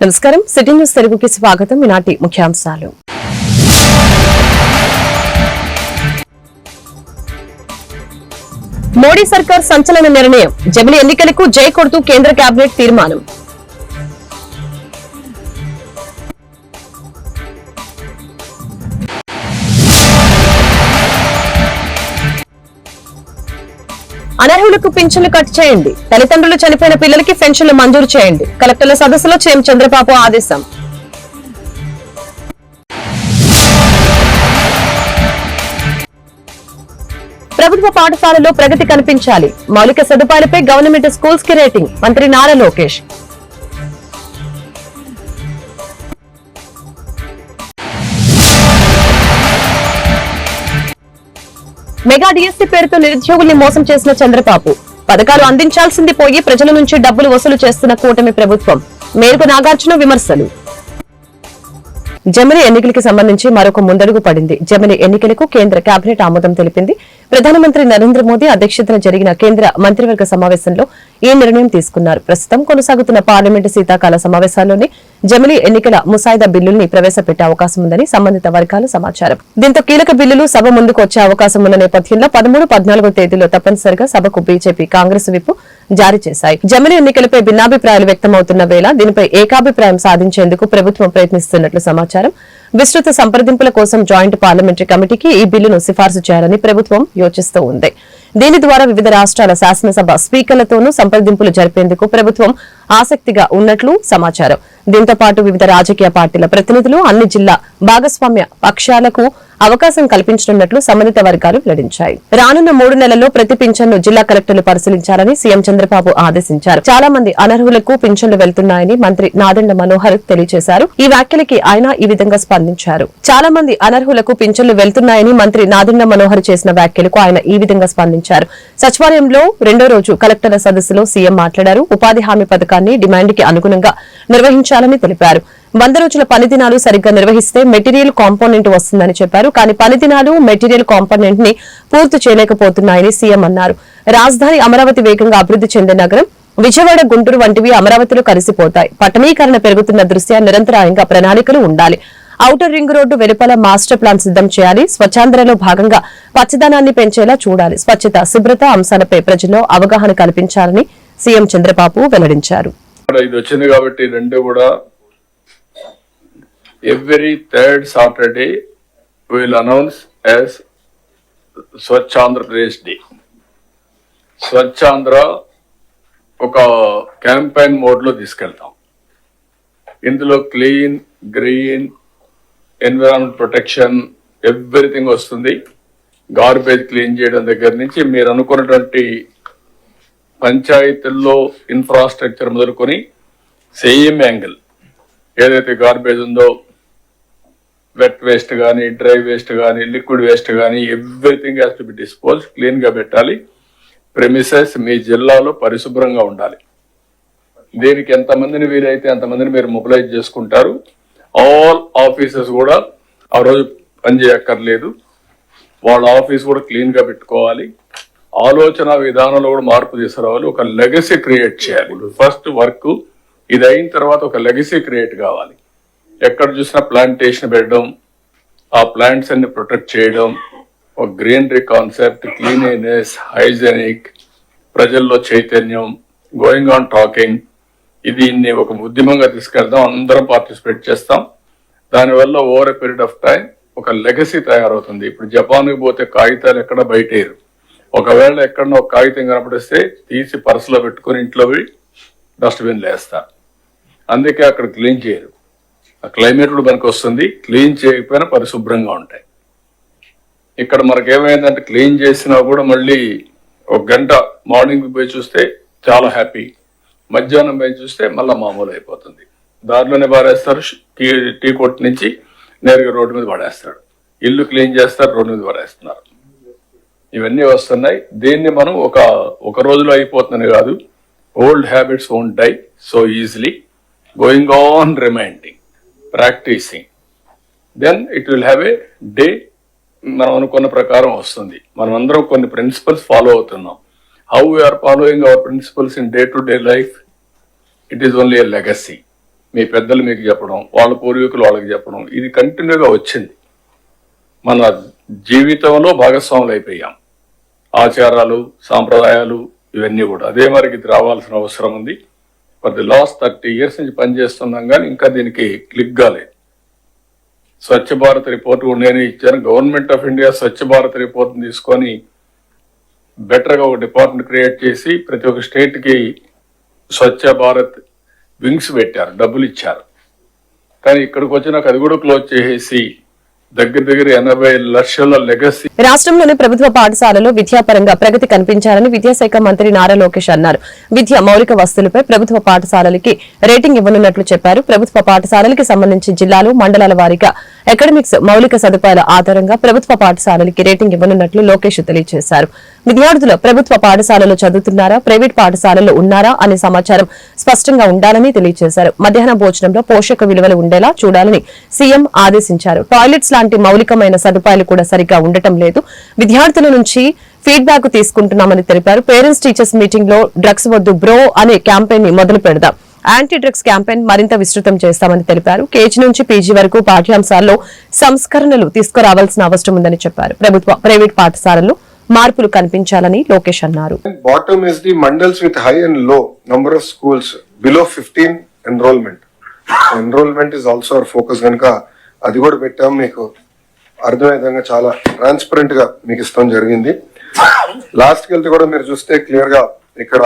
నమస్కారం. City news తెలుగుకి స్వాగతం. ఈనాటి ముఖ్యాంశాలు. మోడీ సర్కార్ సంచలన నిర్ణయం. జమిలి ఎన్నికలకు జై కొడుతూ కేంద్ర కేబినెట్ తీర్మానం. అనర్హులకు పింఛన్లు కట్ చేయండి. తల్లిదండ్రులు చనిపోయిన పిల్లలకి పెన్షన్లు మంజూరు చేయండి. కలెక్టర్ల సదస్సులో సీఎం చంద్రబాబు ఆదేశం. ప్రభుత్వ పాఠశాలలో ప్రగతి కనిపించాలి. మౌలిక సదుపాయాలపై గవర్నమెంట్ స్కూల్స్ కి రేటింగ్. మంత్రి నారా లోకేష్. మెగా డిఎస్సీ పేరుతో నిరుద్యోగుల్ని మోసం చేసిన చంద్రబాబు. పథకాలు అందించాల్సింది పోయి ప్రజల నుంచి డబ్బులు వసూలు చేస్తున్న కూటమి ప్రభుత్వం. మేరకు నాగార్జున విమర్శలు. జమిలి ఎన్నికలకు సంబంధించి మరొక ముందడుగు పడింది. జమిలి ఎన్నికలకు కేంద్ర కేబినెట్ ఆమోదం తెలిపింది. ప్రధానమంత్రి నరేంద్ర మోదీ అధ్యక్షతన జరిగిన కేంద్ర మంత్రివర్గ సమావేశంలో ఈ నిర్ణయం తీసుకున్నారు. ప్రస్తుతం కొనసాగుతున్న పార్లమెంటు శీతాకాల సమావేశాల్లోనే జమిలి ఎన్నికల ముసాయిదా బిల్లుల్ని ప్రవేశపెట్టే అవకాశం ఉందని సంబంధిత వర్గాల సమాచారం. దీంతో కీలక బిల్లులు సభ ముందుకు వచ్చే అవకాశం ఉన్న నేపథ్యంలో 13, 14 తేదీల్లో తప్పనిసరిగా సభకు బీజేపీ, కాంగ్రెస్ విప్ జారీ చేశాయి. జమిలి ఎన్నికలపై భిన్నాభిప్రాయాలు వ్యక్తమవుతున్న వేళ దీనిపై ఏకాభిప్రాయం సాధించేందుకు ప్రభుత్వం ప్రయత్నిస్తున్నట్లు సమాచారం. విస్తృత సంప్రదింపుల కోసం జాయింట్ పార్లమెంటరీ కమిటీకి ఈ బిల్లును సిఫార్సు చేయాలని ప్రభుత్వం యోచిస్తూ ఉంది. దీని ద్వారా వివిధ రాష్ట్రాల శాసనసభ స్పీకర్లతోనూ సంప్రదింపులు జరిపేందుకు ప్రభుత్వం ఆసక్తిగా ఉన్నట్లు సమాచారం. దీంతో పాటు వివిధ రాజకీయ పార్టీల ప్రతినిధులు, అన్ని జిల్లా భాగస్వామ్య పక్షాలకు అవకాశం కల్పించనున్నట్లు సంబంధిత వర్గాలు వెల్లడించాయి. రానున్న 3 నెలల్లో ప్రతి పింఛన్ను జిల్లా కలెక్టర్లు పరిశీలించాలని సీఎం చంద్రబాబు ఆదేశించారు. చాలా మంది అనర్హులకు పింఛన్లు వెళ్తున్నాయని మంత్రి నాదెండ్ల మనోహర్ తెలియజేశారు. ఈ వ్యాఖ్యలకి ఆయన ఈ విధంగా స్పందించారు. చాలా మంది అనర్హులకు పింఛన్లు వెళ్తున్నాయని మంత్రి నాదెండ్ల మనోహర్ చేసిన వ్యాఖ్యలకు ఆయన ఈ విధంగా స్పందించారు. సచివాలయంలో 2వ రోజు కలెక్టర్ల సదస్సులో సీఎం మాట్లాడారు. ఉపాధి హామీ పథకాన్ని డిమాండ్కి అనుగుణంగా నిర్వహించాలని తెలిపారు. 100 రోజుల పని దినాలు సరిగ్గా నిర్వహిస్తే మెటీరియల్ కాంపోనెంట్ వస్తుందని చెప్పారు. కానీ పని దినాలు, మెటీరియల్ కాంపోనెంట్ ని పూర్తి చేయలేకపోతున్నాయని సీఎం అన్నారు. రాజధాని అమరావతి వేగంగా అభివృద్ధి చెందే నగరం. విజయవాడ, గుంటూరు వంటివి అమరావతిలో కలిసిపోతాయి. పట్టణీకరణ పెరుగుతున్న దృష్ట్యా నిరంతరాయంగా ప్రణాళికలు ఉండాలి. ఔటర్ రింగ్ రోడ్డు వెలుపల మాస్టర్ ప్లాన్ సిద్దం చేయాలి. స్వచ్ఛాంధ్రలో భాగంగా పచ్చదనాన్ని పెంచేలా చూడాలి. స్వచ్ఛత, శుభ్రత అంశాలపై ప్రజల్లో అవగాహన కల్పించాలని సీఎం చంద్రబాబు వెల్లడించారు. ఇది వచ్చింది కాబట్టి రెండు కూడా every third Saturday we will announce as Swachh Andhra Pradesh Day. Swachh Andhra ఒక క్యాంపెయిన్ మోడ్ లో తీసుకెళ్తాం. ఇందులో clean, green, environment protection everything వస్తుంది. గార్బేజ్ క్లీన్ చేయడం దగ్గర నుంచి మీరు అనుకున్నటువంటి పంచాయతీల్లో ఇన్ఫ్రాస్ట్రక్చర్ మొదలుకొని సేమ్ యాంగిల్ ఏదైతే గార్బేజ్ ఉందో, వెట్ వేస్ట్ కానీ, డ్రై వేస్ట్ కానీ, లిక్విడ్ వేస్ట్ కానీ everything has to be dispose. Clean గా పెట్టాలి. ప్రెమిసెస్ మీ జిల్లాలో పరిశుభ్రంగా ఉండాలి. దీనికి ఎంతమందిని వీలైతే అంతమందిని మీరు మొబిలైజ్ చేసుకుంటారు. ఆల్ ఆఫీసెస్ కూడా ఆ రోజు పనిచేయక్కర్లేదు. వాళ్ళ ఆఫీస్ కూడా క్లీన్ గా పెట్టుకోవాలి. ఆలోచన విధానంలో కూడా మార్పు తీసుకురావాలి. ఒక లెగసీ క్రియేట్ చేయాలి. ఫస్ట్ వర్క్ ఇది అయిన తర్వాత ఒక లెగసీ క్రియేట్ కావాలి. ఎక్కడ చూసినా ప్లాంటేషన్ పెట్టడం, ఆ ప్లాంట్స్ అన్ని ప్రొటెక్ట్ చేయడం, ఒక గ్రీనరీ కాన్సెప్ట్, క్లీనినెస్, హైజెనిక్, ప్రజల్లో చైతన్యం, గోయింగ్ ఆన్ టాకింగ్, దీన్ని ఒక ఉద్యమంగా తీసుకెళ్దాం. అందరం పార్టిసిపేట్ చేస్తాం. దానివల్ల over a period of time ఒక లెగసీ తయారవుతుంది. ఇప్పుడు జపాన్కి పోతే కాగితాలు ఎక్కడ బయటేరు. ఒకవేళ ఎక్కడన్నా ఒక కాగితం కనపడిస్తే తీసి పర్సులో పెట్టుకుని ఇంట్లో పోయి డస్ట్బిన్లు వేస్తారు. అందుకే అక్కడ క్లీన్ చేయరు. ఆ క్లైమేట్ కూడా మనకు వస్తుంది. క్లీన్ చేయకపోయినా పరిశుభ్రంగా ఉంటాయి. ఇక్కడ మనకేమైందంటే క్లీన్ చేసినా కూడా మళ్ళీ 1 గంట మార్నింగ్ పోయి చూస్తే చాలా హ్యాపీ, మధ్యాహ్నం పోయి చూస్తే మళ్ళీ మామూలు అయిపోతుంది. దారిలోనే పారేస్తారు. టీ కొట్టు నుంచి నేరుగా రోడ్డు మీద పడేస్తాడు. ఇల్లు క్లీన్ చేస్తారు, రోడ్డు మీద పడేస్తున్నారు. ఇవన్నీ వస్తున్నాయి. దీన్ని మనం ఒక రోజులో అయిపోతుందని కాదు. Old habits won't die so easily. Going on reminding, practising, then it will have a day. మనం అనుకున్న ప్రకారం వస్తుంది. మనం అందరం కొన్ని ప్రిన్సిపల్స్ ఫాలో అవుతున్నాం. How we are following our principles in day to day life, it is only a legacy. మీ పెద్దలు మీకు చెప్పడం, వాళ్ళ పూర్వీకులు వాళ్ళకి చెప్పడం, ఇది కంటిన్యూగా వచ్చింది. మన జీవితంలో భాగస్వాములు అయిపోయాం. ఆచారాలు, సాంప్రదాయాలు ఇవన్నీ కూడా అదే మరికి ఇది రావాల్సిన అవసరం ఉంది. ఫర్ ది లాస్ట్ 30 years నుంచి పనిచేస్తున్నాం, కానీ ఇంకా దీనికి క్లిక్ కాలేదు. స్వచ్ఛ భారత్ రిపోర్ట్ కూడా నేనే ఇచ్చాను. Government of India Swachh Bharat report తీసుకొని బెటర్గా ఒక డిపార్ట్మెంట్ క్రియేట్ చేసి ప్రతి ఒక్క స్టేట్కి స్వచ్ఛ భారత్ వింగ్స్ పెట్టారు, డబ్బులు ఇచ్చారు. కానీ ఇక్కడికి వచ్చినాక అది కూడా క్లోజ్ చేసేసి దగ్గర 80 లక్షల లెగసీ. రాష్ట్రంలోని ప్రభుత్వ పాఠశాలలో విద్యాపరంగా ప్రగతి కనిపించాలని విద్యాశాఖ మంత్రి నారా లోకేష్ అన్నారు. విద్య మౌలిక వస్తువులపై ప్రభుత్వ పాఠశాలలకి రేటింగ్ ఇవ్వనున్నట్లు చెప్పారు. ప్రభుత్వ పాఠశాలలకి సంబంధించి జిల్లాలు, మండలాల వారీగా అకాడమిక్స్ మౌలిక సదుపాయాల ఆధారంగా ప్రభుత్వ పాఠశాలలకి రేటింగ్ ఇవ్వనున్నట్లు లోకేష్ తెలియజేశారు. విద్యార్థులు ప్రభుత్వ పాఠశాలలో చదువుతున్నారా, ప్రైవేట్ పాఠశాలలో ఉన్నారా అనే సమాచారం స్పష్టంగా ఉండాలని తెలియజేశారు. మధ్యాహ్న భోజనంలో పోషక విలువలు ఉండేలా చూడాలని సీఎం ఆదేశించారు. టాయిలెట్స్ లాంటి మౌలికమైన సదుపాయాలు కూడా సరిగ్గా ఉండటం లేదు. విద్యార్థుల నుంచి ఫీడ్బ్యాక్ తీసుకుంటున్నామని తెలిపారు. పేరెంట్స్ టీచర్స్ మీటింగ్ లో డ్రగ్స్ వద్దు బ్రో అనే క్యాంపెయిన్ ని మొదలు పెడదాం. యాంటీ డ్రగ్స్ క్యాంపెయిన్ మరింత విస్తృతం చేస్తామని తెలిపారు. కేజీ నుంచి పీజీ వరకు పాఠ్యాంశాల్లో సంస్కరణలు తీసుకురావాల్సిన అవసరం ఉందని చెప్పారు. ప్రైవేట్ పాఠశాలల్లో మార్పులు కనిపించాలని లోకేష్ అన్నారు. Bottom is the mandals with high and low number of schools below 15 enrolment. Enrolment is also our focus కనుక అది కూడా పెట్టాం. మీకు అర్థమయ్యే విధంగా చాలా ట్రాన్స్పరెంట్ గా మీకు ఇస్తాం జరిగింది. లాస్ట్కి వెళ్తే కూడా మీరు చూస్తే క్లియర్ గా ఇక్కడ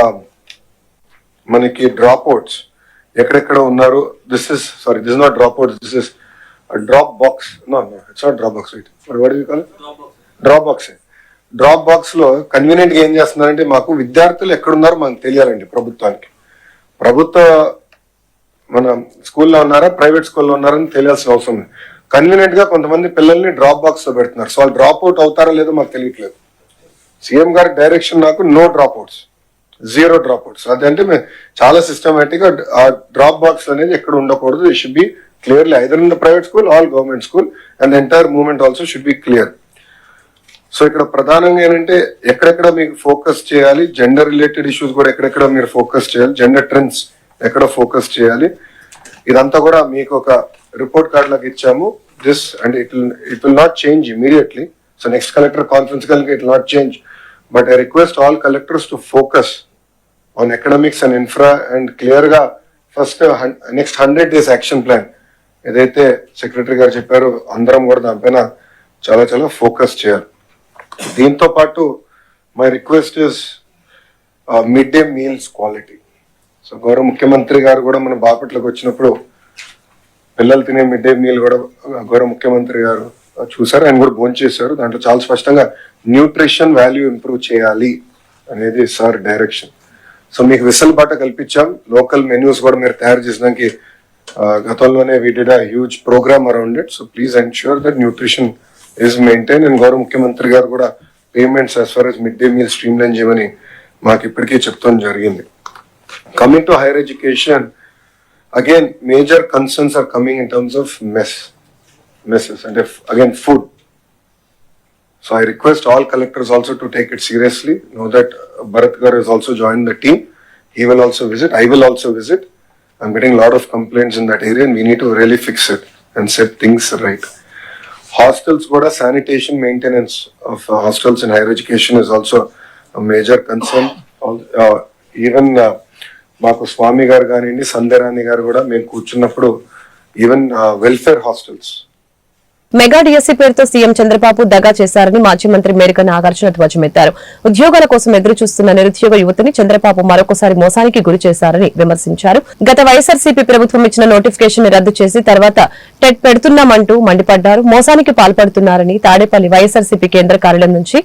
మనకి డ్రాప్ అవుట్స్ ఎక్కడెక్కడ ఉన్నారు. This is not drop outs, this is drop box. No it's not drop box. Drop box లో కన్వీనియంట్ గా ఏం చేస్తున్నారంటే మాకు విద్యార్థులు ఎక్కడున్నారో మనకు తెలియాలండి. ప్రభుత్వ మన స్కూల్లో ఉన్నారా, ప్రైవేట్ స్కూల్లో ఉన్నారని తెలియాల్సిన అవసరం ఉంది. కన్వీనియంట్ గా కొంతమంది పిల్లల్ని డ్రాప్ బాక్స్ లో పెడుతున్నారు. సో వాళ్ళు డ్రాప్ అవుట్ అవుతారా లేదో మాకు తెలియట్లేదు. సీఎం గారి డైరెక్షన్ నాకు no drop outs, 0 drop outs. అదంటే మేము చాలా సిస్టమేటిక్ గా ఆ డ్రాప్ బాక్స్ అనేది ఎక్కడ ఉండకూడదు. It should be clearly either in the private school all government school and the entire movement also should be clear. So ఇక్కడ ప్రధానంగా ఏంటంటే ఎక్కడెక్కడ మీకు ఫోకస్ చేయాలి, జెండర్ రిలేటెడ్ ఇష్యూస్ కూడా ఎక్కడెక్కడ మీరు ఫోకస్ చేయాలి, జెండర్ ట్రెండ్స్ ఎక్కడ ఫోకస్ చేయాలి, ఇదంతా కూడా మీకు ఒక రిపోర్ట్ కార్డ్ లాగా ఇచ్చాము. This and it will not change immediately. So next collector conference కలిగి it will not change, but I request all collectors to focus on economics and infra and clear గా first next 100 days action plan ఏదైతే secretary గారు చెప్పారో అందరం కూడా దానిపైన చాలా చాలా ఫోకస్ చేయాలి. దీంతో పాటు my request is mid day meals quality. So గౌరవ ముఖ్యమంత్రి గారు కూడా మన బాపట్లకు వచ్చినప్పుడు పిల్లలు తినే మిడ్ డే మీల్ కూడా గౌరవ ముఖ్యమంత్రి గారు చూసారు, ఆయన కూడా భోంచేశారు. దాంట్లో చాలా స్పష్టంగా న్యూట్రిషన్ వాల్యూ ఇంప్రూవ్ చేయాలి అనేది సార్ డైరెక్షన్. సో మీకు వెసులుబాటు కల్పించాం. లోకల్ మెన్యూస్ కూడా మీరు తయారు చేసినానికి గతంలోనే we did a huge program around it. So please ensure that nutrition is maintain. And గౌరవ ముఖ్యమంత్రి గారు కూడా payments as far as mid day meal streamline చేయమని మాకు ఇప్పటికీ చెప్తాం జరిగింది. Coming to higher education, again major concerns are coming in terms of messes and again food. So I request all collectors also to take it seriously. Know that Bharat Gar has also joined the team. He will also visit. I will also visit. I'm getting a lot of complaints in that area and we need to really fix it and set things right. Hostels, goda sanitation maintenance of hostels in higher education is also a major concern. Even మాకు స్వామి గారు కానివ్వండి, సంధ్యరాణి గారు కూడా మేము కూర్చున్నప్పుడు even welfare hostels. Mega DSC పేరుతో CM Chandrababu దగా చేశారని మాజీ మంత్రి మేరక నాగార్జున ధ్వజమెత్తారు. ఉద్యోగాల కోసం ఎదురు చూస్తున్న నిరుద్యోగ యువతిని చంద్రబాబు మరొకసారి మోసానికి గురి చేశారని విమర్శించారు. గత వైఎస్ఆర్సీపీ ప్రభుత్వం ఇచ్చిన నోటిఫికేషన్ ని రద్దు చేసి తర్వాత టెట్ పెడుతున్నామంటూ మండిపడ్డారు. మోసానికి పాల్పడుతున్నారని తాడేపల్లి వైఎస్ఆర్సీపీ కేంద్ర కార్యాలయం నుంచి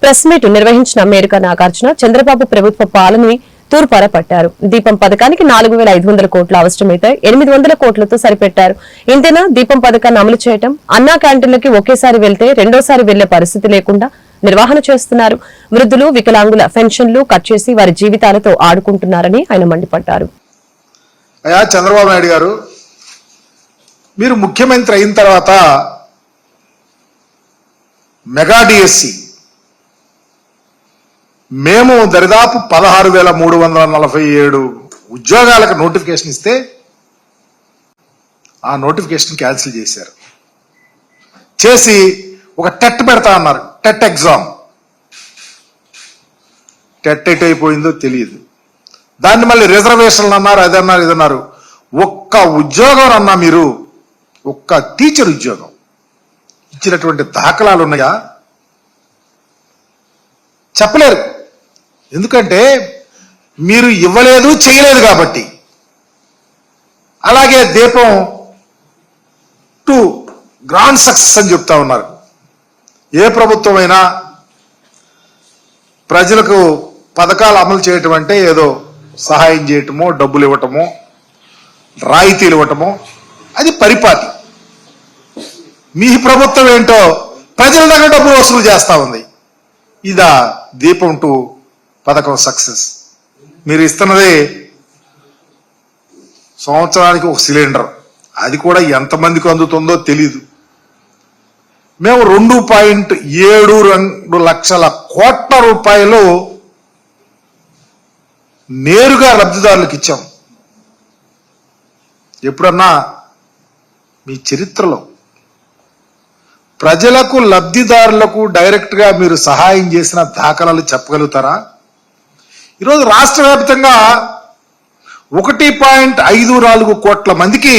ప్రెస్ మీట్ నిర్వహించిన మేరక నాగార్జున చంద్రబాబు ప్రభుత్వ పాలనని తూర్పార పట్టారు. దీపం పథకానికి 4,500 కోట్లు అవసరమైతే 800 కోట్లతో సరిపెట్టారు. ఇంతేనా దీపం పథకాన్ని అమలు చేయటం? అన్నా క్యాంటీన్లకి ఒకేసారి వెళ్తే రెండోసారి వెళ్లే పరిస్థితి లేకుండా నిర్వహణ చేస్తున్నారు. వృద్ధులు, వికలాంగుల పెన్షన్లు కట్ చేసి వారి జీవితాలతో ఆడుకుంటున్నారని ఆయన మండిపడ్డారు. అయ్యా చంద్రబాబు నాయుడు గారు, మీరు ముఖ్యమంత్రి అయిన తర్వాత మెగా డిఎస్సి మేము దరిదాపు 16,347 ఉద్యోగాలకు నోటిఫికేషన్ ఇస్తే ఆ నోటిఫికేషన్ క్యాన్సిల్ చేశారు. చేసి ఒక టెట్ పెడతా అన్నారు, టెట్ ఎగ్జామ్. టెట్ ఎట్ అయిపోయిందో తెలియదు. దాన్ని మళ్ళీ రిజర్వేషన్లు అన్నారు, అదన్నారు, ఇదన్నారు. ఒక్క ఉద్యోగం అన్నా మీరు, ఒక్క టీచర్ ఉద్యోగం ఇచ్చినటువంటి దాఖలాలు ఉన్నాయా? చెప్పలేరు. ఎందుకంటే మీరు ఇవ్వలేదు, చేయలేదు కాబట్టి. అలాగే దీపం 2 గ్రాండ్ సక్సెస్ అని చెప్తా ఉన్నారు. ఏ ప్రభుత్వమైనా ప్రజలకు పథకాలు అమలు చేయటం అంటే ఏదో సహాయం చేయటమో, డబ్బులు ఇవ్వటమో, రాయితీలు ఇవ్వటమో, అది పరిపాటి. మీ ప్రభుత్వం ఏంటో ప్రజల దగ్గర డబ్బులు వసూలు చేస్తా ఉంది. ఇదా దీపం 2 పథకం సక్సెస్? మీరు ఇస్తున్నది సంవత్సరానికి 1 సిలిండర్, అది కూడా ఎంతమందికి అందుతుందో తెలీదు. మేము 2.72 లక్షల కోట్ల రూపాయలు నేరుగా లబ్ధిదారులకు ఇచ్చాం. ఎప్పుడన్నా మీ చరిత్రలో ప్రజలకు, లబ్ధిదారులకు డైరెక్ట్ గా మీరు సహాయం చేసిన దాఖలాలు చెప్పగలుగుతారా? ఈరోజు రాష్ట్ర వ్యాప్తంగా 1.54 కోట్ల మందికి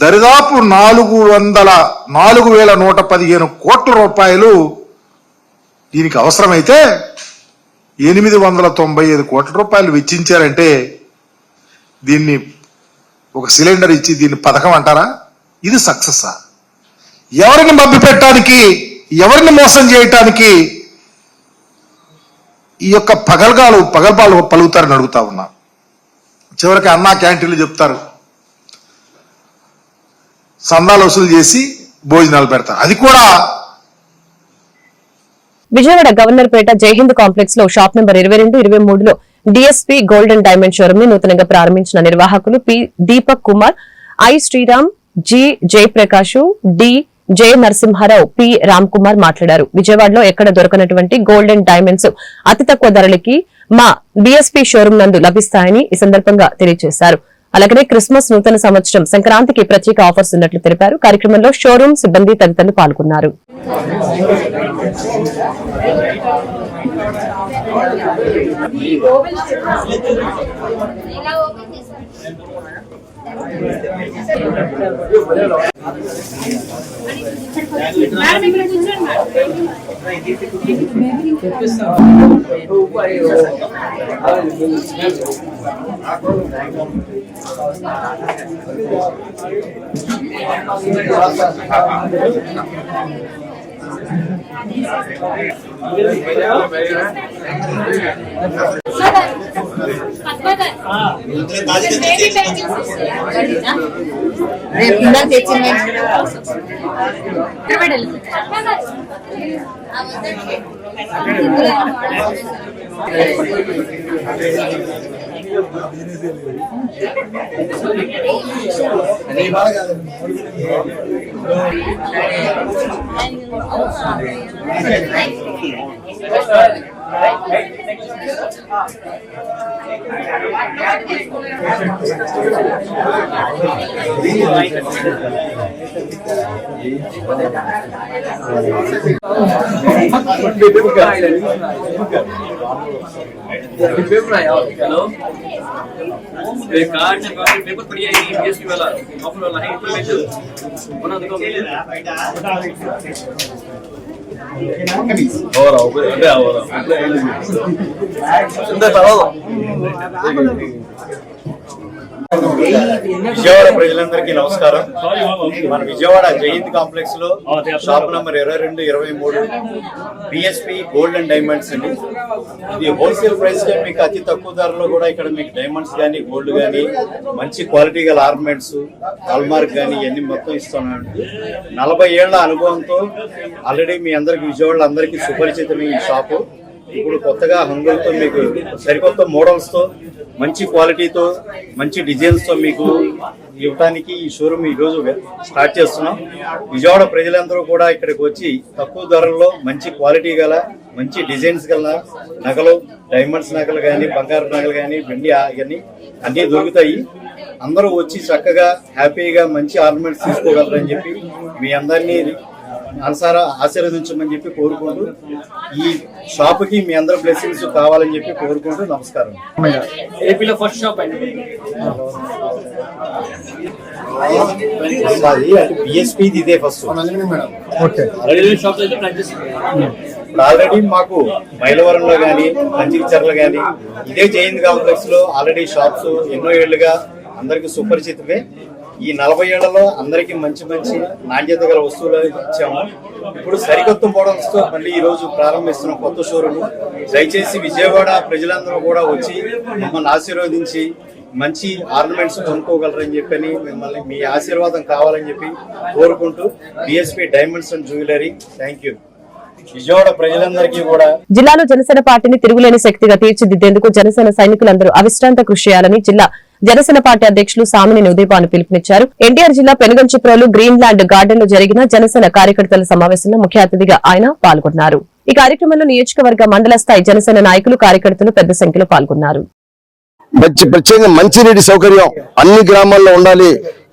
దరిదాపు 4,115 కోట్ల రూపాయలు దీనికి అవసరమైతే 895 కోట్ల రూపాయలు వెచ్చించారంటే దీన్ని ఒక సిలిండర్ ఇచ్చి దీన్ని పథకం అంటారా? ఇది సక్సెస్సా? ఎవరిని మభ్యపెట్టడానికి, ఎవరిని మోసం చేయటానికి ఈ యొక్క పగల్పాలు పలుకుతారని అడుగుతా ఉన్నా. చివరికి అన్నా క్యాంటీన్లు చెప్తారు, సందాలు వసూలు చేసి భోజనాలు పెడతారు. అది కూడా విజయవాడ గవర్నర్పేట జైహింద్ కాంప్లెక్స్ లో షాప్ నెంబర్ 22, 23లో డిఎస్పీ గోల్డెన్ డైమండ్ షోరూమ్ ని నూతనంగా ప్రారంభించిన నిర్వాహకులు P Deepak Kumar, I Sriram, G Jayaprakash, D J Narasimharao, P Ram Kumar మాట్లాడారు. విజయవాడలో ఎక్కడ దొరకనటువంటి గోల్డెన్ డైమండ్స్ అతి తక్కువ ధరలకి మా డిఎస్పీ షోరూమ్ నందు లభిస్తాయని ఈ సందర్భంగా తెలియజేశారు. అలాగనే క్రిస్మస్, నూతన సంవత్సరం, సంక్రాంతికి ప్రత్యేక ఆఫర్స్ ఉన్నట్లు తెలిపారు. కార్యక్రమంలో షోరూమ్ సిబ్బంది తదితరులు పాల్గొన్నారు. हेलो कार्ड पेपर पड़ी है बीएसपी वाला ऑफर वाला है इंफॉर्मेशन बना दो और आओ अबे आओ सुंदर पाओ విజయవాడ ప్రజలందరికీ నమస్కారం. మన విజయవాడ జైహింద్ కాంప్లెక్స్ లో shop number 22, 23 BSP gold and diamonds అండి. ఇది హోల్సేల్ ప్రైస్ గా మీకు అతి తక్కువ ధరలో కూడా ఇక్కడ మీకు డైమండ్స్ కానీ, గోల్డ్ కానీ, మంచి క్వాలిటీ గల ఆర్నమెంట్స్, హాల్మార్క్ కానీ ఇవన్నీ మొత్తం ఇస్తున్నాం. 40 ఏళ్ల అనుభవంతో ఆల్రెడీ మీ అందరికి విజయవాడ అందరికీ సుపరిచితమే ఈ షాపు. ఇప్పుడు కొత్తగా హంగులతో మీకు సరికొత్త మోడల్స్ తో, మంచి క్వాలిటీతో, మంచి డిజైన్స్ తో మీకు ఇవ్వడానికి ఈ షోరూమ్ ఈ రోజు స్టార్ట్ చేస్తున్నాం. విజయవాడ ప్రజలందరూ కూడా ఇక్కడికి వచ్చి తక్కువ ధరల్లో మంచి క్వాలిటీ గల, మంచి డిజైన్స్ గల నగలు, డైమండ్స్ నగలు కానీ, బంగారు నగలు కానీ, వెండి కానీ అన్నీ దొరుకుతాయి. అందరూ వచ్చి చక్కగా హ్యాపీగా మంచి ఆర్నమెంట్స్ తీసుకోగలరని చెప్పి మీ అందరినీ ఆశీర్వదించమని చెప్పి కోరుకుంటూ ఈ షాప్ కి మీ అందరి బ్లెస్సింగ్స్ కావాలని చెప్పి కోరుకుంటూ నమస్కారం. ఏపీలో ఫస్ట్ షాప్ అండి. బిఎస్పీ ఇదే ఫస్ట్. షాప్స్ అయితే ప్రాక్టీస్ ఆల్రెడీ మాకు మైలవరంలో గానీ పంచికచర్ల గానీ ఇదే జయంత్ కాంప్లెక్స్ లో ఆల్రెడీ షాప్స్ ఎన్నో ఏళ్లుగా అందరికి సుపరిచితమే. ఈ 40 ఏళ్లలో అందరికి మంచి మంచి నాణ్యత గల వస్తువులు ఇచ్చాము. ఇప్పుడు సరికొత్త మోడల్స్ తో మళ్ళీ ఈ రోజు ప్రారంభిస్తున్న కొత్త షోరూమ్. దయచేసి విజయవాడ ప్రజలందరూ కూడా వచ్చి మమ్మల్ని ఆశీర్వదించి మంచి ఆర్నమెంట్స్ కొనుక్కోగలరని చెప్పని మిమ్మల్ని మీ ఆశీర్వాదం కావాలని చెప్పి కోరుకుంటూ BSP diamonds and jewellery thank you. Vijayawada ప్రజలందరికీ కూడా జిల్లాలో జనసేన పార్టీని తిరుగులేని శక్తిగా తీర్చిదిద్దేందుకు జనసేన సైనికులందరూ అవిశ్రాంత కృషి చేయాలని జిల్లా జనసేన పార్టీ అధ్యక్షులు సామినేని ఉదయభాను పిలుపునిచ్చారు. ఎన్టీఆర్ జిల్లా పెనుగంచిప్రోలు గ్రీన్ ల్యాండ్ గార్డెన్ లో జరిగిన జనసేన కార్యకర్తల సమావేశంలో ముఖ్య అతిథిగా ఆయన పాల్గొన్నారు. ఈ కార్యక్రమంలో నియోజకవర్గ మండల స్థాయి జనసేన నాయకులు కార్యకర్తలు పెద్ద సంఖ్యలో పాల్గొన్నారు. ప్రత్యేకంగా మంచినీటి సౌకర్యం అన్ని గ్రామాల్లో ఉండాలి,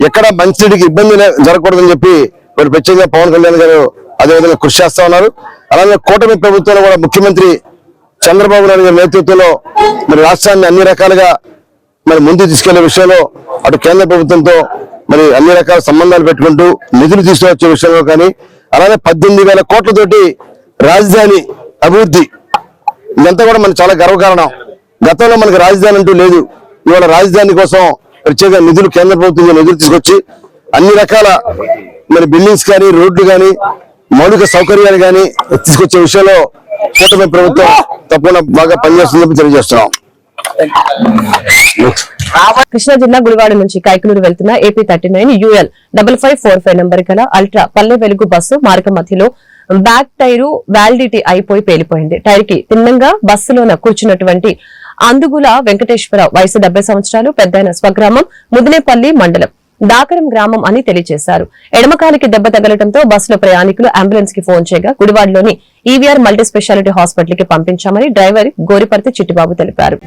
ఎక్కడ మంచినీటికి ఇబ్బంది జరగకూడదని చెప్పి మరి ప్రత్యేకంగా పవన్ కళ్యాణ్ గారు అదేవిధంగా కృషి చేస్తా ఉన్నారు. అలాగే కూటమి ప్రభుత్వంలో కూడా ముఖ్యమంత్రి చంద్రబాబు నాయుడు గారి నేతృత్వంలో మరి రాష్ట్రాన్ని అన్ని రకాలుగా మరి ముందుకు తీసుకెళ్లే విషయంలో అటు కేంద్ర ప్రభుత్వంతో మరి అన్ని రకాల సంబంధాలు పెట్టుకుంటూ నిధులు తీసుకువచ్చే విషయంలో కానీ అలాగే 18,000 కోట్లతోటి రాజధాని అభివృద్ధి ఇదంతా కూడా మనకు చాలా గర్వకారణం. గతంలో మనకి రాజధాని అంటూ లేదు. ఇవాళ రాజధాని కోసం ప్రత్యేక నిధులు కేంద్ర ప్రభుత్వం నిధులు తీసుకొచ్చి అన్ని రకాల మరి బిల్డింగ్స్ కానీ రోడ్లు కానీ మౌలిక సౌకర్యాలు కానీ తీసుకొచ్చే విషయంలో కూటమి ప్రభుత్వం తప్పకుండా బాగా పనిచేస్తుందని తెలియజేస్తున్నాం. కృష్ణా జిల్లా గుడివాడ నుంచి కైకలూరు వెళ్తున్న ఏపీ 39 UL 5545 నంబర్ గల అల్ట్రా పల్లె వెలుగు బస్సు మార్గం మధ్యలో బ్యాక్ టైరు వ్యాలిడిటీ అయిపోయి పేలిపోయింది. టైర్ కి తిన్నంగా బస్సులోన కూర్చున్నటువంటి అందుగుల వెంకటేశ్వరరావు వయసు 70 సంవత్సరాలు, పెద్దయిన స్వగ్రామం ముదినేపల్లి మండలం దాకరం గ్రామం అని తెలియజేశారు. ఎడమకాలికి దెబ్బ తగలటంతో బస్సులో ప్రయాణికులు అంబులెన్స్ కి ఫోన్ చేయగా గుడివాడలోని ఈవీఆర్ మల్టీ స్పెషాలిటీ హాస్పిటల్ కి పంపించామని డ్రైవర్ గోరిపర్తి చిట్టిబాబు తెలిపారు.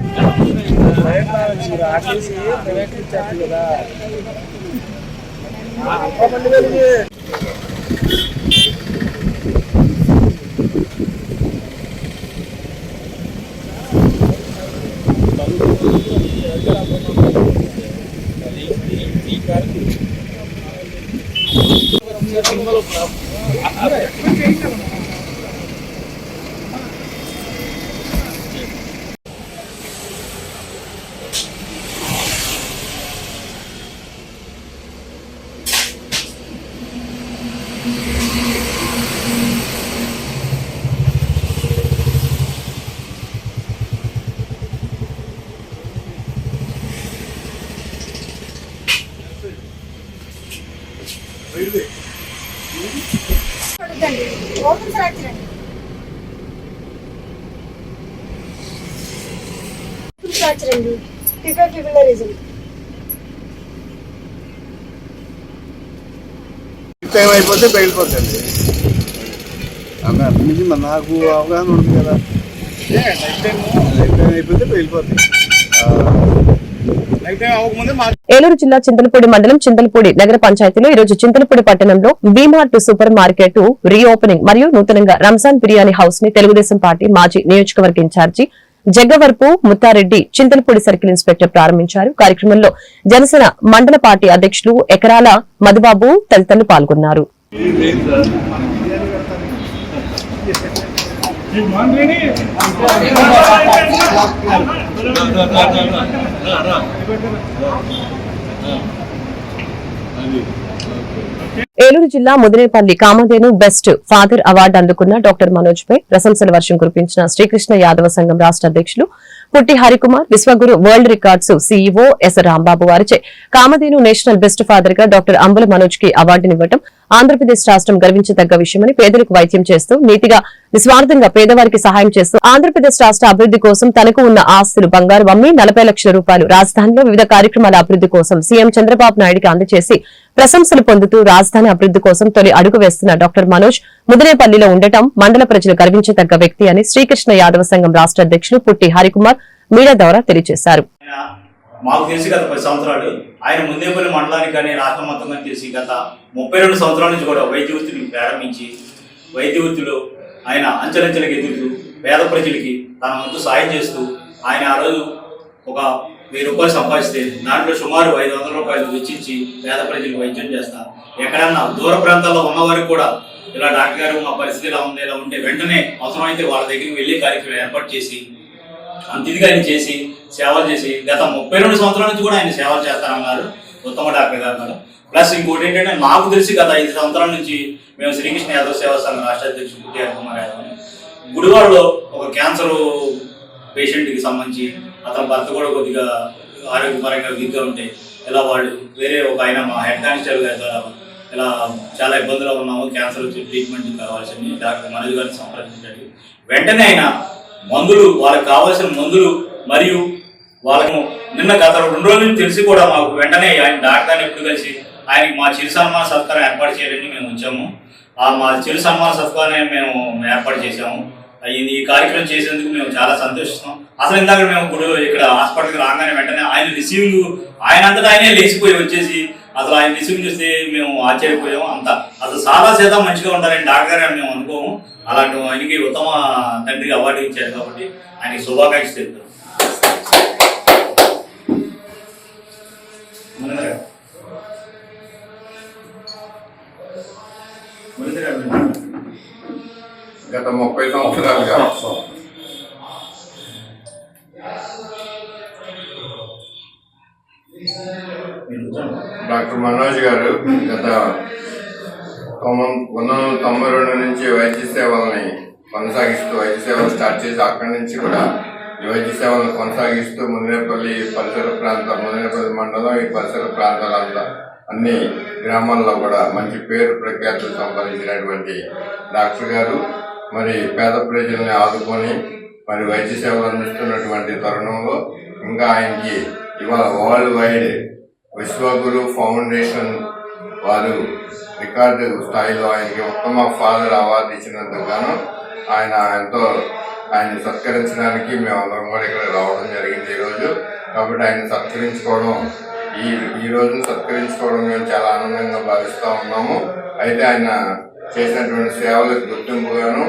టైం అయిపోతే బయలుపోతుంది. అక్కడి నుంచి నాకు అవగాహన ఉంది కదా, అయిపోతే బయలుపోతుంది. ఏలూరు జిల్లా చింతలపూడి మండలం చింతలపూడి నగర పంచాయతీలో ఈ రోజు చింతలపూడి పట్టణంలో వీమార్ట్ సూపర్ మార్కెట్ రీఓపెనింగ్ మరియు నూతనంగా రంజాన్ బిర్యానీ హౌస్ ని తెలుగుదేశం పార్టీ మాజీ నియోజకవర్గ incharge Jaggavarapu Muthareddy Chintalapudi circle inspector ప్రారంభించారు. కార్యక్రమంలో జనసేన మండల పార్టీ అధ్యక్షులు ఎకరాల మధుబాబు తదితరులు పాల్గొన్నారు. ఏలూరు జిల్లా Mudinepalli Kamadhenu best father award అందుకున్న డాక్టర్ మనోజ్ పై ప్రశంసల వర్షం కురిపించిన శ్రీకృష్ణ యాదవ సంఘం రాష్ట్ర అధ్యక్షులు పుట్టి Harikumar, Vishwaguru world records CEO yes Rambabu వారిచే కామధేను నేషనల్ బెస్ట్ ఫాదర్ గా డాక్టర్ అంబుల మనోజ్ కి అవార్డునివ్వడం ఆంధ్రప్రదేశ్ రాష్ట్రం గర్వించదగ్గ విషయమని, పేదలకు వైద్యం చేస్తూ నీతిగా నిస్వార్థంగా పేదవారికి సహాయం చేస్తూ ఆంధ్రప్రదేశ్ రాష్ట్ర అభివృద్ధి కోసం తనకు ఉన్న ఆస్తులు బంగారు అమ్మి 40 లక్షల రూపాయలు రాజధానిలో వివిధ కార్యక్రమాల అభివృద్ధి కోసం సీఎం చంద్రబాబు నాయుడుకి అందజేసి ప్రశంసలు పొందుతూ రాజధాని అభివృద్ధి కోసం తొలి అడుగు వేస్తున్న డాక్టర్ మనోజ్ ముదినేపల్లిలో ఉండటం మండల ప్రజలు గర్వించదగ్గ వ్యక్తి అని శ్రీకృష్ణ యాదవ సంఘం రాష్ట్ర అధ్యక్షులు పుట్టి హరికుమార్ మీడియా ద్వారా తెలియజేశారు. మాకు తెలిసి గత 10 సంవత్సరాలు ఆయన ముందేపల్లి మండలానికి కానీ రాష్ట్రం మొత్తం కానీ తెలిసి గత 32 సంవత్సరాల నుంచి కూడా వైద్య వృత్తిని ప్రారంభించి వైద్య వృత్తిలో ఆయన అంచెలంచెలకు ఎదుగుతూ పేద ప్రజలకి తన వంతు సాయం చేస్తూ ఆయన ఆ రోజు ఒక 1000 రూపాయలు సంపాదిస్తే దాంట్లో సుమారు 500 రూపాయలు వెచ్చించి పేద ప్రజలకు వైద్యం చేస్తారు. ఎక్కడన్నా దూర ప్రాంతాల్లో ఉన్నవారికి కూడా ఇలా డాక్టర్ గారు మా పరిస్థితి ఇలా ఉంది ఇలా ఉంటే వెంటనే అవసరమైతే వాళ్ళ దగ్గరికి వెళ్ళే కార్యక్రమం ఏర్పాటు చేసి అంత ఇదిగా ఆయన చేసి సేవలు చేసి గత 32 సంవత్సరాల నుంచి కూడా ఆయన సేవలు చేస్తారన్నారు ఉత్తమ డాక్టర్ గారు. ప్లస్ ఇంకోటి ఏంటంటే నాకు తెలిసి గత 5 సంవత్సరాల నుంచి మేము శ్రీకృష్ణ యాదవ్ సేవా సంఘం రాష్ట్ర అధ్యక్షుడు పుట్టియార్ కుమార్ యాదవ్ గుడివాడలో ఒక క్యాన్సర్ పేషెంట్కి సంబంధించి అతని భర్త కూడా కొద్దిగా ఆరోగ్యపరంగా వీక్గా ఉంటే ఇలా వాళ్ళు వేరే ఒక ఆయన మా హెడ్ కానిస్టేబుల్ గారి ద్వారా ఇలా చాలా ఇబ్బందులు ఉన్నాము, క్యాన్సర్ వచ్చి ట్రీట్మెంట్ కావాల్సింది డాక్టర్ మనోజ్ గారిని సంప్రదించండి. వెంటనే ఆయన మందులు వాళ్ళకి కావాల్సిన మందులు మరియు వాళ్ళకు నిన్న గత 2 రోజుల నుంచి తెలిసి కూడా మాకు వెంటనే ఆయన డాక్టర్ని ఎప్పుడు కలిసి ఆయనకి మా చిరు సన్మాన సత్కారం ఏర్పాటు చేయాలని మేము ఉంచాము. మా చిరు సన్మాన సత్కారాన్ని మేము ఏర్పాటు చేశాము. ఈ కార్యక్రమం చేసేందుకు మేము చాలా సంతోషిస్తాం. అసలు ఇందాక మేము ఇప్పుడు ఇక్కడ హాస్పిటల్కి రాగానే వెంటనే ఆయన రిసీవింగ్ ఆయన అంతటా ఆయనే లేచిపోయి వచ్చేసి అసలు ఆయన రిసీవింగ్ చూస్తే మేము ఆశ్చర్యపోయాము. అసలు సాదా సీదా మంచిగా ఉంటారని డాక్టర్ అని మేము అనుకోము. అలాంటి ఆయనకి ఉత్తమ తండ్రికి అవార్డు ఇచ్చారు కాబట్టి ఆయనకి శుభాకాంక్షలు తెలుపుతాం. గత 30 సంవత్సరాలుగా డాక్టర్ మనోజ్ గారు గత 1992 నుంచి వైద్య సేవల్ని కొనసాగిస్తూ వైద్య సేవలు స్టార్ట్ చేసి అక్కడి నుంచి కూడా ఈ వైద్య సేవలను కొనసాగిస్తూ ముదినేపల్లి పరిసర ప్రాంతం ముదినేపల్లి మండలం ఈ పరిసర ప్రాంతాలంతా అన్ని గ్రామాల్లో కూడా మంచి పేరు ప్రఖ్యాతులు సంపాదించినటువంటి డాక్టర్ గారు మరి పేద ప్రజల్ని ఆదుకొని మరి వైద్య సేవలు అందిస్తున్నటువంటి తరుణంలో ఇంకా ఆయనకి ఇవాళ వరల్డ్ వైడ్ విశ్వగురు ఫౌండేషన్ వారు రికార్డు స్థాయిలో ఆయనకి ఉత్తమ ఫాదర్ అవార్డు ఇచ్చినందుకు గాను ఆయన సత్కరించడానికి మేమందరం కూడా ఇక్కడ రావడం జరిగింది ఈరోజు. కాబట్టి ఆయన సత్కరించుకోవడం ఈ రోజును సత్కరించుకోవడం మేము చాలా ఆనందంగా భావిస్తూ ఉన్నాము. అయితే ఆయన చేసినటువంటి సేవలకు గుర్తింపుగాను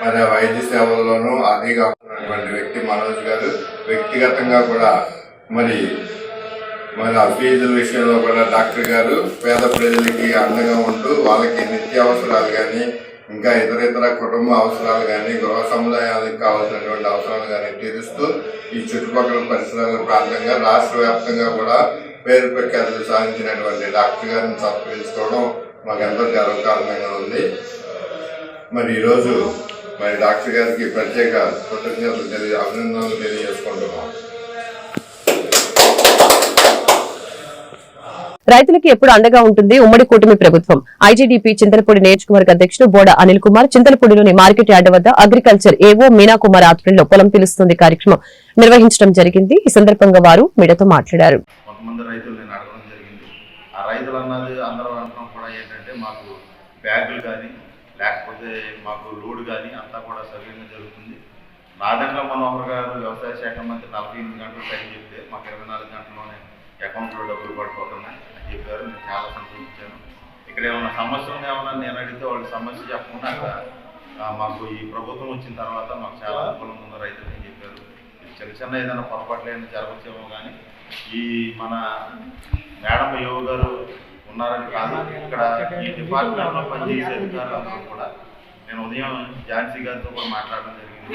మరి వైద్య సేవల్లోనూ అదిగా ఉన్నటువంటి వ్యక్తి మనోజ్ గారు వ్యక్తిగతంగా కూడా మరి ఆ ఫీజుల విషయంలో కూడా డాక్టర్ గారు పేద ప్రజలకి అండగా ఉంటూ వాళ్ళకి నిత్యావసరాలు కానీ ఇంకా ఇతర కుటుంబ అవసరాలు కానీ గృహ సముదాయాలకు కావాల్సినటువంటి అవసరాలు కానీ తీరుస్తూ ఈ చుట్టుపక్కల పరిసరాల ప్రాంతంగా రాష్ట్ర వ్యాప్తంగా కూడా పేరు ప్రఖ్యాతులు సాధించినటువంటి డాక్టర్ గారిని సత్కరించుకోవడం మాకు ఎంతో గర్వకారణంగా ఉంది. మరి ఈరోజు మరి డాక్టర్ గారికి ప్రత్యేక కృతజ్ఞతలు అభినందనలు తెలియజేసుకుంటున్నాం. రైతులకి ఎప్పుడు అండగా ఉంటుంది ఉమ్మడి కూటమి ప్రభుత్వం. ఐజీడీపీ చింతలపూడి నియోజకవర్గ అధ్యక్షుడు బోడ అనిల్ కుమార్ చింతలపూడిలోని మార్కెట్ యార్డ్ వద్ద అగ్రికల్చర్ ఏవో మీనా కుమార్ ఆధ్వర్యంలో పొలం పిలుస్తుంది కార్యక్రమం నిర్వహించడం జరిగింది. ఈ సందర్భంగా వారు మీడియాతో మాట్లాడారు. కొంతమంది రైతులు నేను అడగడం జరిగింది. ఆ రైతులు అన్నది అందరూ అనడం కూడా ఏంటంటే మాకు బ్యాగులు కానీ లేకపోతే మాకు లోడ్ కానీ అంతా కూడా సవ్యంగా జరుగుతుంది. నాదండ్ల మనోహర్ గారు వ్యవసాయ శాఖ మంత్రి 48 గంటలు టైం చెప్తే మాకు 24 గంటల్లోనే అకౌంట్లో డబ్బులు పడిపోతున్నాయి అని చెప్పారు. నేను చాలా సంతోషించాను. ఇక్కడ ఏమైనా సమస్యలు ఏమన్నా నేను అడిగితే వాళ్ళు సమస్య చెప్పకుండా అక్కడ మాకు ఈ ప్రభుత్వం వచ్చిన తర్వాత మాకు చాలా అనుకూలంగా ఉంది రైతులు అని చెప్పారు. చిన్న ఏదైనా పొరపాట్లు ఏమైనా జరగచ్చేమో కానీ ఈ మన మేడం యువ గారు ఉన్నారని కాదు, ఇక్కడ ఈ డిపార్ట్మెంట్లో పనిచేసే అధికారులందరూ కూడా నేను ఉదయం ఝాన్సీ గారితో కూడా మాట్లాడడం జరిగింది.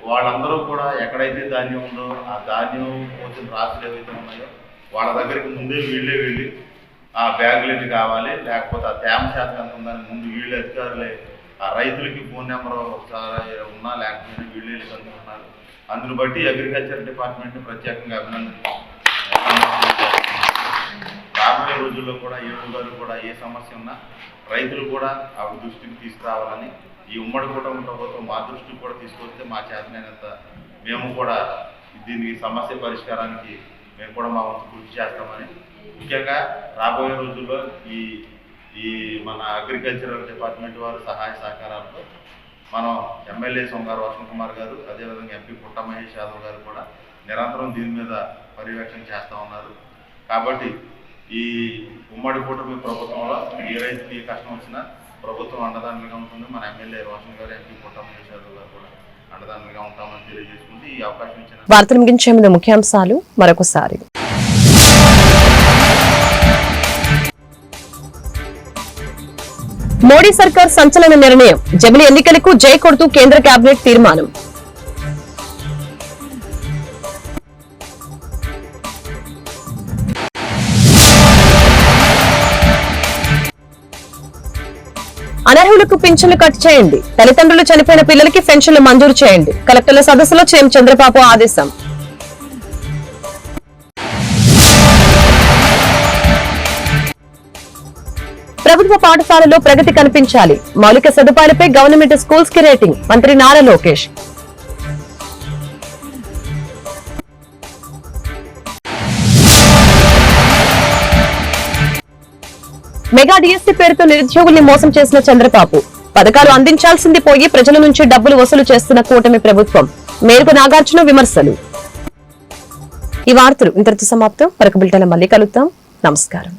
వాళ్ళందరూ కూడా ఎక్కడైతే ధాన్యం ఉందో ఆ ధాన్యం వచ్చిన రాసులు ఏవైతే ఉన్నాయో వాళ్ళ దగ్గరికి ముందే వీళ్ళే వెళ్ళి ఆ బ్యాగులు ఎన్ని కావాలి లేకపోతే ఆ తేమ శాతం ఎంత ఉందని ముందు వీళ్ళ అధికారులే ఆ రైతులకి ఫోన్ నెంబర్ ఒకసారి ఉన్నా లేకపోతే వీళ్ళు వెళ్ళి కనుక్కున్నారు. అందును బట్టి అగ్రికల్చర్ డిపార్ట్మెంట్ని ప్రత్యేకంగా అభినందించారు. రాబోయే రోజుల్లో కూడా ఏ గారు కూడా ఏ సమస్య ఉన్నా రైతులు కూడా ఆ దృష్టికి తీసుకురావాలని ఈ ఉమ్మడి కుటుంబ ప్రభుత్వం మా దృష్టికి కూడా తీసుకొస్తే మా చేతనైనంత మేము కూడా దీనికి సమస్య పరిష్కారానికి మేము కూడా మా వంతు కృషి చేస్తామని, ముఖ్యంగా రాబోయే రోజుల్లో ఈ మన అగ్రికల్చరల్ డిపార్ట్మెంట్ వారు సహాయ సహకారాలతో మనం ఎమ్మెల్యే సోమగారు వసంత్ కుమార్ గారు అదేవిధంగా ఎంపీ పుట్ట మహేష్ యాదవ్ గారు కూడా నిరంతరం దీని మీద పర్యవేక్షణ చేస్తూ ఉన్నారు. కాబట్టి ఈ ఉమ్మడి కూటమి ప్రభుత్వంలో ఏ రైతుకి కష్టం వచ్చినా ప్రభుత్వం అండదండలుగా ఉంటుంది. మన ఎమ్మెల్యే రోషన్ గారు, ఎంపీ పుట్టమేశ్వరరావు గారు కూడా అండదండలుగా ఉంటామని తెలియజేసుకుంటూ ఈ అవకాశం ఇచ్చిన వార్తలు ముగించే ముందు ముఖ్యాంశాలు మరొకసారి. మోడీ సర్కార్ సంచలన నిర్ణయం, జమిలి ఎన్నికలకు జై కొడుతూ కేంద్ర కేబినెట్ తీర్మానం. అనర్హులకు పింఛన్లు కట్ చేయండి, తల్లిదండ్రులు చనిపోయిన పిల్లలకి పెన్షన్లు మంజూరు చేయండి. కలెక్టర్ల సదస్సులో సీఎం చంద్రబాబు ఆదేశం. ప్రభుత్వ పాఠశాలలో ప్రగతి కనిపించాలి, మౌలిక సదుపాయాలపై గవర్నమెంట్ స్కూల్స్ కి రేటింగ్, మంత్రి నారా లోకేష్. మెగా డిఎస్సీ పేరుతో నిరుద్యోగుల్ని మోసం చేసిన చంద్రబాబు, పథకాలు అందించాల్సింది పోయి ప్రజల నుంచి డబ్బులు వసూలు చేస్తున్న కూటమి ప్రభుత్వం, మేరకు నాగార్జున విమర్శలు. ఈ వార్తలు ఇంతటితో సమాప్తం. మరొక బులెటిన్లో మళ్ళీ కలుద్దాం. నమస్కారం.